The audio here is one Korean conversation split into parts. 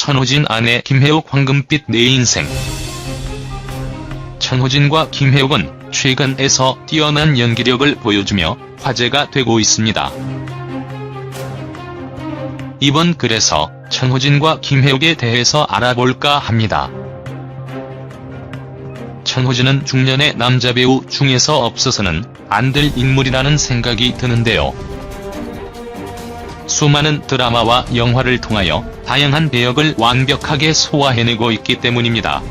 천호진 아내 김혜옥 황금빛 내 인생. 천호진과 김혜옥은 최근에서 뛰어난 연기력을 보여주며 화제가 되고 있습니다. 이번 글에서 천호진과 김혜옥에 대해서 알아볼까 합니다. 천호진은 중년의 남자 배우 중에서 없어서는 안 될 인물이라는 생각이 드는데요. 수많은 드라마와 영화를 통하여 다양한 배역을 완벽하게 소화해내고 있기 때문입니다.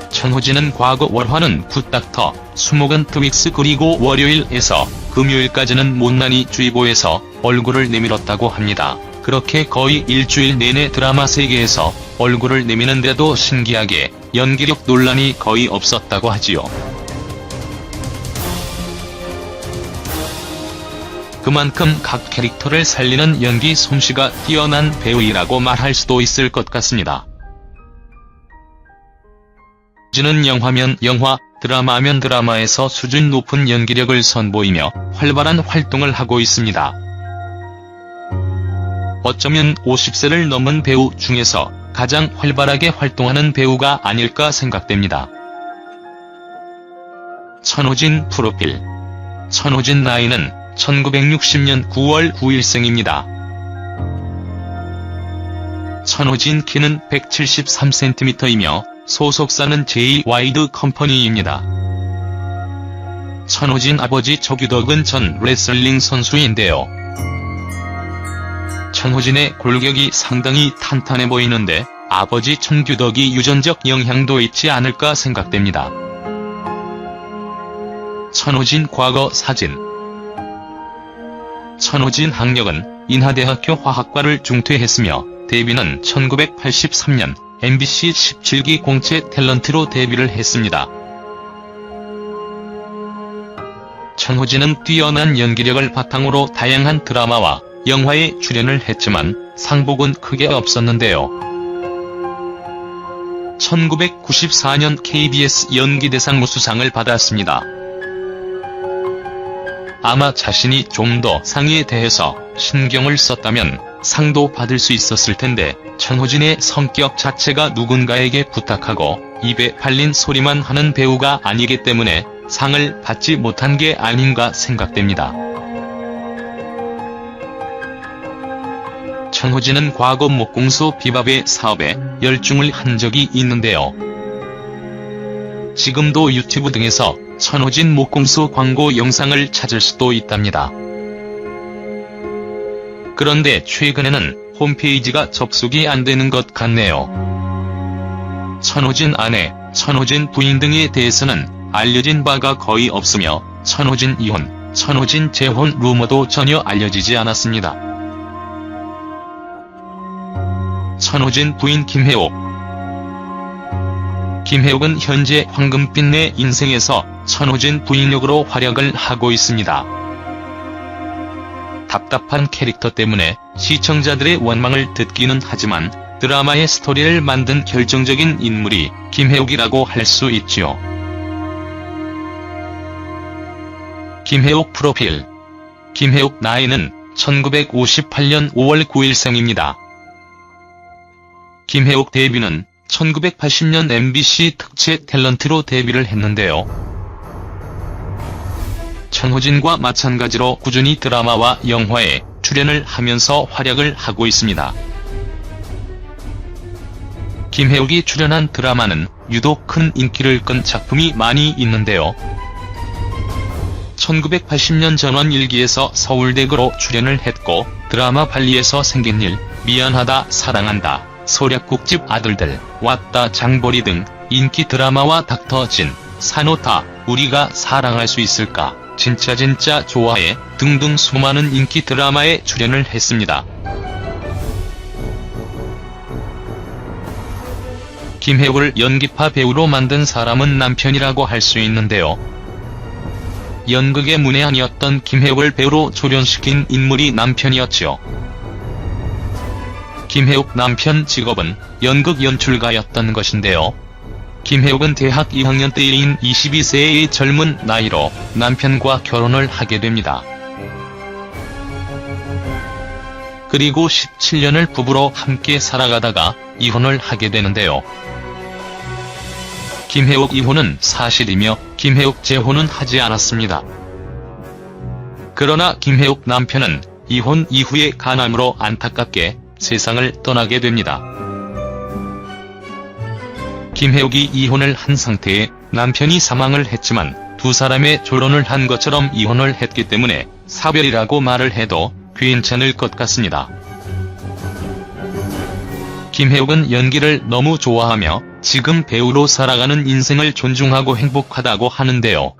천호진은 과거 월화는 굿닥터, 수목은 트윅스 그리고 월요일에서 금요일까지는 못난이 주의보에서 얼굴을 내밀었다고 합니다. 그렇게 거의 일주일 내내 드라마 세계에서 얼굴을 내미는데도 신기하게 연기력 논란이 거의 없었다고 하지요. 그만큼 각 캐릭터를 살리는 연기 솜씨가 뛰어난 배우이라고 말할 수도 있을 것 같습니다. 천호진은 영화면 영화, 드라마면 드라마에서 수준 높은 연기력을 선보이며 활발한 활동을 하고 있습니다. 어쩌면 50세를 넘은 배우 중에서 가장 활발하게 활동하는 배우가 아닐까 생각됩니다. 천호진 프로필. 천호진 나이는 1960년 9월 9일생입니다. 천호진 키는 173cm이며 소속사는 JYD 컴퍼니입니다. 천호진 아버지 조규덕은 전 레슬링 선수인데요. 천호진의 골격이 상당히 탄탄해 보이는데 아버지 천규덕이 유전적 영향도 있지 않을까 생각됩니다. 천호진 과거 사진. 천호진 학력은 인하대학교 화학과를 중퇴했으며 데뷔는 1983년 MBC 17기 공채 탤런트로 데뷔를 했습니다. 천호진은 뛰어난 연기력을 바탕으로 다양한 드라마와 영화에 출연을 했지만 상복은 크게 없었는데요. 1994년 KBS 연기대상 우수상을 받았습니다. 아마 자신이 좀 더 상에 대해서 신경을 썼다면 상도 받을 수 있었을 텐데 천호진의 성격 자체가 누군가에게 부탁하고 입에 팔린 소리만 하는 배우가 아니기 때문에 상을 받지 못한 게 아닌가 생각됩니다. 천호진은 과거 목공소 비밥의 사업에 열중을 한 적이 있는데요. 지금도 유튜브 등에서 천호진 목공소 광고 영상을 찾을 수도 있답니다. 그런데 최근에는 홈페이지가 접속이 안 되는 것 같네요. 천호진 아내, 천호진 부인 등에 대해서는 알려진 바가 거의 없으며 천호진 이혼, 천호진 재혼 루머도 전혀 알려지지 않았습니다. 천호진 부인 김혜옥. 김혜옥은 현재 황금빛 내 인생에서 천호진 부인 역으로 활약을 하고 있습니다. 답답한 캐릭터 때문에 시청자들의 원망을 듣기는 하지만 드라마의 스토리를 만든 결정적인 인물이 김혜옥이라고 할 수 있지요. 김혜옥 프로필. 김혜옥 나이는 1958년 5월 9일생입니다. 김혜옥 데뷔는 1980년 MBC 특채 탤런트로 데뷔를 했는데요. 천호진과 마찬가지로 꾸준히 드라마와 영화에 출연을 하면서 활약을 하고 있습니다. 김혜옥이 출연한 드라마는 유독 큰 인기를 끈 작품이 많이 있는데요. 1980년 전원일기에서 서울대교로 출연을 했고 드라마 발리에서 생긴 일, 미안하다 사랑한다, 소략국집 아들들, 왔다 장보리 등 인기 드라마와 닥터진, 산호타, 우리가 사랑할 수 있을까, 진짜 좋아해 등등 수많은 인기 드라마에 출연을 했습니다. 김혜옥을 연기파 배우로 만든 사람은 남편이라고 할 수 있는데요. 연극의 문외한이었던 김혜옥을 배우로 조련시킨 인물이 남편이었지요. 김혜옥 남편 직업은 연극 연출가였던 것인데요. 김혜옥은 대학 2학년 때인 22세의 젊은 나이로 남편과 결혼을 하게 됩니다. 그리고 17년을 부부로 함께 살아가다가 이혼을 하게 되는데요. 김혜옥 이혼은 사실이며 김혜옥 재혼은 하지 않았습니다. 그러나 김혜옥 남편은 이혼 이후의 간암으로 안타깝게 세상을 떠나게 됩니다. 김혜옥이 이혼을 한 상태에 남편이 사망을 했지만 두 사람의 결혼을 한 것처럼 이혼을 했기 때문에 사별이라고 말을 해도 괜찮을 것 같습니다. 김혜옥은 연기를 너무 좋아하며 지금 배우로 살아가는 인생을 존중하고 행복하다고 하는데요.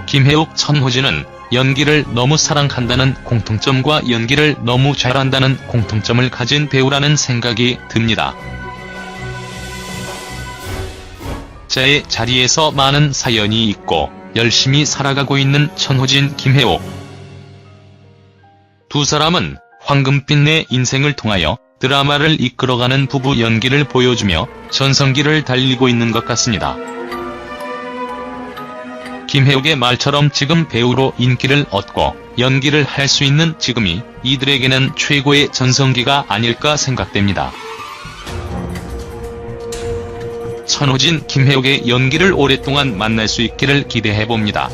김혜옥 천호진은 연기를 너무 사랑한다는 공통점과 연기를 너무 잘한다는 공통점을 가진 배우라는 생각이 듭니다. 자의 자리에서 많은 사연이 있고 열심히 살아가고 있는 천호진, 김혜옥. 두 사람은 황금빛 내 인생을 통하여 드라마를 이끌어가는 부부 연기를 보여주며 전성기를 달리고 있는 것 같습니다. 김혜옥의 말처럼 지금 배우로 인기를 얻고 연기를 할 수 있는 지금이 이들에게는 최고의 전성기가 아닐까 생각됩니다. 천호진, 김혜옥의 연기를 오랫동안 만날 수 있기를 기대해봅니다.